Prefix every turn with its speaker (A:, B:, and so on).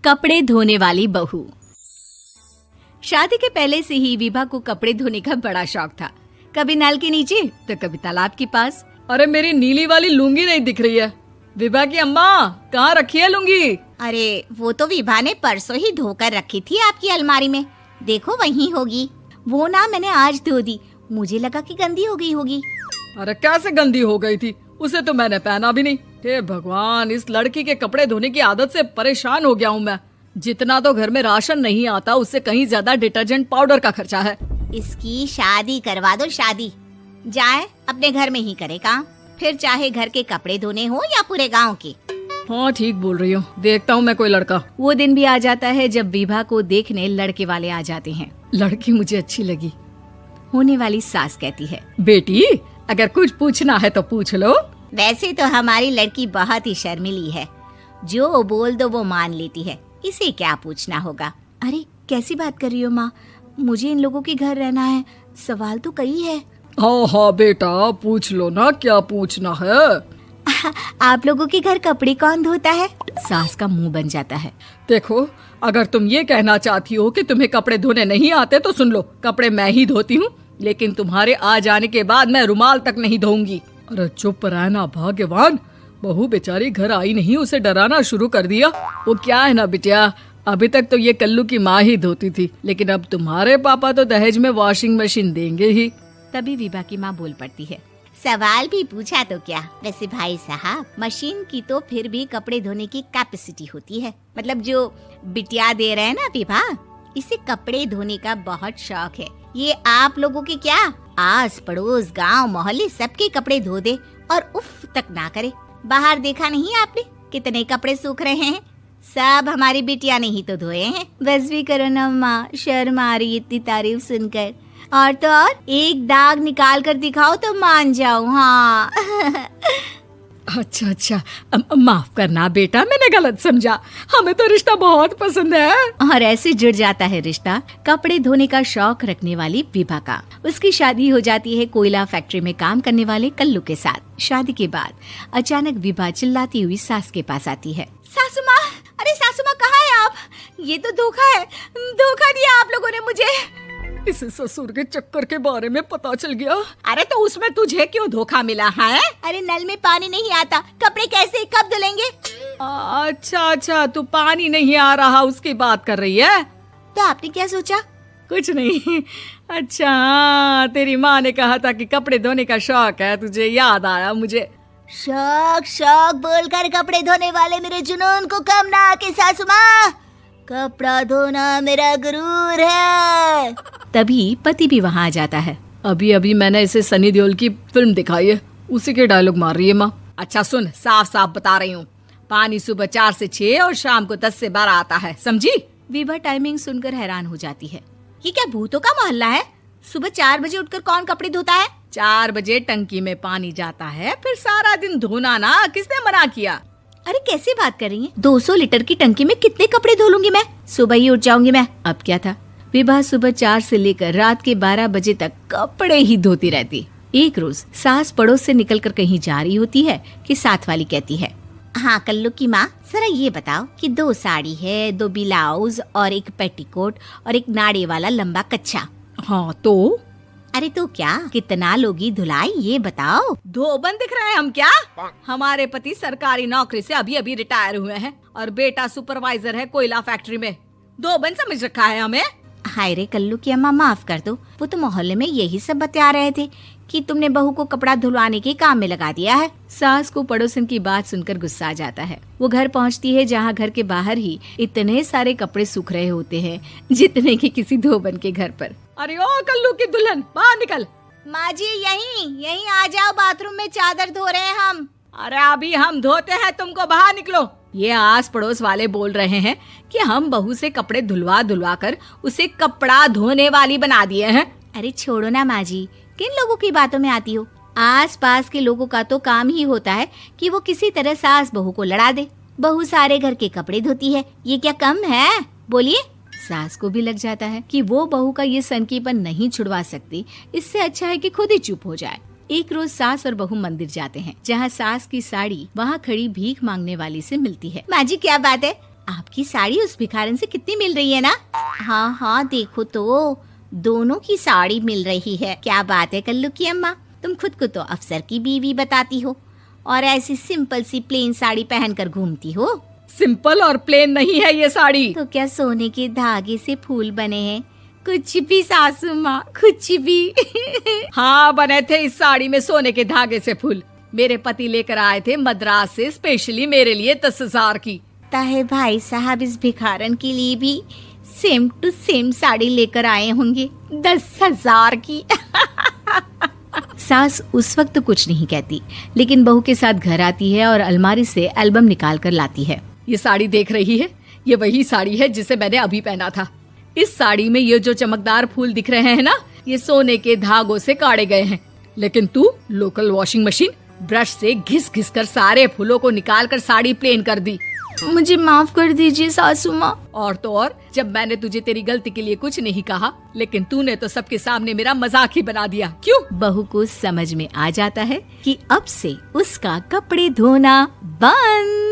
A: कपड़े धोने वाली बहू। शादी के पहले से ही विभा को कपड़े धोने का बड़ा शौक था। कभी नल के नीचे तो कभी तालाब के पास।
B: अरे मेरी नीली वाली लुंगी नहीं दिख रही है। विभा की अम्मा, कहाँ रखी है लुंगी?
C: अरे वो तो विभा ने परसों ही धोकर रखी थी आपकी अलमारी में, देखो वहीं होगी। वो ना मैंने आज धो दी, मुझे लगा कि गंदी हो गई होगी।
B: अरे कैसे गंदी हो गई थी? उसे तो मैंने पहना भी नहीं। हे भगवान, इस लड़की के कपड़े धोने की आदत से परेशान हो गया हूँ मैं। जितना तो घर में राशन नहीं आता, उससे कहीं ज्यादा डिटर्जेंट पाउडर का खर्चा है।
C: इसकी शादी करवा दो, शादी जाए अपने घर में ही करे काम, फिर चाहे घर के कपड़े धोने हो या पूरे गांव के।
B: हाँ ठीक बोल रही हूँ, देखता हूँ मैं कोई लड़का।
A: वो दिन भी आ जाता है जब विभा को देखने लड़के वाले आ जाते हैं।
B: लड़की मुझे अच्छी लगी।
A: होने वाली सास कहती है,
B: बेटी अगर कुछ पूछना है तो पूछ लो।
C: वैसे तो हमारी लड़की बहुत ही शर्मीली है, जो बोल दो वो मान लेती है, इसे क्या पूछना होगा।
A: अरे कैसी बात कर रही हो माँ, मुझे इन लोगों के घर रहना है, सवाल तो कई है।
B: हाँ हाँ बेटा, पूछ लो ना, क्या पूछना है।
A: आप लोगों के घर कपड़े कौन धोता है? सास का मुंह बन जाता है।
B: देखो, अगर तुम ये कहना चाहती हो कि तुम्हें कपड़े धोने नहीं आते तो सुन लो, कपड़े मैं ही धोती हूँ, लेकिन तुम्हारे आ जाने के बाद मैं रुमाल तक नहीं धोऊंगी। अरे चुप रहना भाग्यवान, बहू बेचारी घर आई नहीं, उसे डराना शुरू कर दिया। वो क्या है ना बिटिया, अभी तक तो ये कल्लू की माँ ही धोती थी, लेकिन अब तुम्हारे पापा तो दहेज में वॉशिंग मशीन देंगे ही।
A: तभी विभा की माँ बोल पड़ती है,
C: सवाल भी पूछा तो क्या। वैसे भाई साहब, मशीन की तो फिर भी कपड़े धोने की कैपेसिटी होती है। मतलब जो बिटिया दे रहे हैं ना विभा, इसे कपड़े धोने का बहुत शौक है। ये आप लोगों के क्या, आस पड़ोस गांव मोहल्ले सबके कपड़े धो दे और उफ तक ना करे। बाहर देखा नहीं आपने कितने कपड़े सूख रहे हैं? सब हमारी बिटिया ने ही तो धोए हैं।
A: बस भी करो ना माँ, शर्म आ रही इतनी तारीफ सुनकर। और तो और एक दाग निकाल कर दिखाओ तो मान जाओ। हाँ
B: अच्छा, माफ करना बेटा, मैंने गलत समझा। हमें तो रिश्ता बहुत पसंद है।
A: और ऐसे जुड़ जाता है रिश्ता कपड़े धोने का शौक रखने वाली विभा का। उसकी शादी हो जाती है कोयला फैक्ट्री में काम करने वाले कल्लू के साथ। शादी के बाद अचानक विभा चिल्लाती हुई सास के पास आती है।
C: सासू माँ, अरे सासू माँ कहाँ है आप? ये तो धोखा है, धोखा दिया आप लोगों ने मुझे।
B: इसे ससुर के चक्कर के बारे में पता चल गया।
C: अरे तो उसमें तुझे क्यों धोखा मिला है? अरे नल में पानी नहीं आता, कपड़े कैसे कब धुलेंगे?
B: अच्छा, तू पानी नहीं आ रहा उसकी बात कर रही है।
C: तो आपने क्या सोचा?
B: कुछ नहीं। अच्छा, तेरी माँ ने कहा था कि कपड़े धोने का शौक है तुझे, याद आया मुझे।
C: शौक बोलकर कपड़े धोने वाले मेरे जुनून को कम ना आके सासू माँ, कपड़ा धोना मेरा गुरूर है।
A: तभी पति भी वहाँ आ जाता है।
B: अभी मैंने इसे सनी देओल की फिल्म दिखाई है, उसी के डायलॉग मार रही है माँ। अच्छा सुन, साफ साफ बता रही हूँ, पानी सुबह 4 से 6 और शाम को 10 से 12 आता है, समझी?
A: विभा टाइमिंग सुनकर हैरान हो जाती है।
C: ये क्या भूतों का मोहल्ला है? सुबह 4 बजे उठकर कौन कपड़े धोता है?
B: 4 बजे टंकी में पानी जाता है, फिर सारा दिन धोना ना, किसने मना किया?
A: अरे कैसी बात कर रही हैं? 200 लीटर की टंकी में कितने कपड़े धो लूंगी मैं? सुबह ही उठ जाऊंगी मैं। अब क्या था, विभा सुबह 4 से लेकर रात के 12 बजे तक कपड़े ही धोती रहती। एक रोज सास पड़ोस से निकलकर कहीं जा रही होती है कि साथ वाली कहती है,
C: हाँ कल्लू की माँ, जरा ये बताओ कि 2 साड़ी है, 2 ब्लाउज और एक पेटीकोट और एक नाड़े वाला लंबा कच्छा।
B: हाँ तो?
C: अरे तो क्या, कितना लोगी धुलाई ये बताओ।
B: धोबन दिख रहे हैं हम क्या? हमारे पति सरकारी नौकरी से अभी रिटायर हुए हैं और बेटा सुपरवाइजर है कोयला फैक्ट्री में। धोबन समझ रखा है हमें?
C: हाय रे कल्लू की अम्मा, माफ कर दो, वो तो मोहल्ले में यही सब बता रहे थे कि तुमने बहू को कपड़ा धुलवाने के काम में लगा दिया है।
A: सास को पड़ोसन की बात सुनकर गुस्सा आ जाता है। वो घर पहुंचती है जहां घर के बाहर ही इतने सारे कपड़े सूख रहे होते हैं जितने कि किसी धोबन के घर पर।
B: अरे ओ कल्लू की दुल्हन, बाहर निकल।
C: माँ जी यहीं आ जाओ, बाथरूम में चादर धो रहे हैं हम।
B: अरे अभी हम धोते हैं, तुमको बाहर निकलो। ये आस पड़ोस वाले बोल रहे हैं कि हम बहू से कपड़े धुलवा कर उसे कपड़ा धोने वाली बना दिए हैं।
A: अरे छोड़ो ना माँ जी, किन लोगों की बातों में आती हो? आस पास के लोगों का तो काम ही होता है कि वो किसी तरह सास बहू को लड़ा दे। बहू सारे घर के कपड़े धोती है, ये क्या कम है? बोलिए। सास को भी लग जाता है कि वो बहू का ये सनकीपन नहीं छुड़वा सकती, इससे अच्छा है कि खुद ही चुप हो जाए। एक रोज सास और बहू मंदिर जाते हैं, जहाँ सास की साड़ी वहाँ खड़ी भीख मांगने वाली से मिलती है।
C: माँ जी क्या बात है, आपकी साड़ी उस भिखारन से कितनी मिल रही है ना? हाँ हाँ देखो तो, दोनों की साड़ी मिल रही है। क्या बात है कल्लू की अम्मा, तुम खुद को तो अफसर की बीवी बताती हो और ऐसी सिंपल सी प्लेन साड़ी पहनकर घूमती हो।
B: सिंपल और प्लेन नहीं है ये साड़ी।
C: तो क्या सोने के धागे से फूल बने हैं? कुछ भी सासू माँ, कुछ भी।
B: हाँ बने थे इस साड़ी में सोने के धागे से फूल। मेरे पति लेकर आए थे मद्रास से स्पेशली मेरे लिए 10,000 की।
C: ताहे भाई साहब इस भिखारन के लिए भी सेम टू सेम साड़ी लेकर आए होंगे 10,000 की।
A: सास उस वक्त तो कुछ नहीं कहती, लेकिन बहू के साथ घर आती है और अलमारी से एल्बम निकाल कर लाती है।
B: ये साड़ी देख रही है, ये वही साड़ी है जिसे मैंने अभी पहना था। इस साड़ी में ये जो चमकदार फूल दिख रहे हैं ना, ये सोने के धागों से काढ़े गए हैं। लेकिन तू लोकल वॉशिंग मशीन ब्रश से घिस घिस कर सारे फूलों को निकाल कर साड़ी प्लेन कर दी।
A: मुझे माफ कर दीजिए सासू माँ।
B: और तो और, जब मैंने तुझे तेरी गलती के लिए कुछ नहीं कहा, लेकिन तूने तो सबके सामने मेरा मजाक ही बना दिया। क्यों?
A: बहू को समझ में आ जाता है कि अब से उसका कपड़े धोना बंद।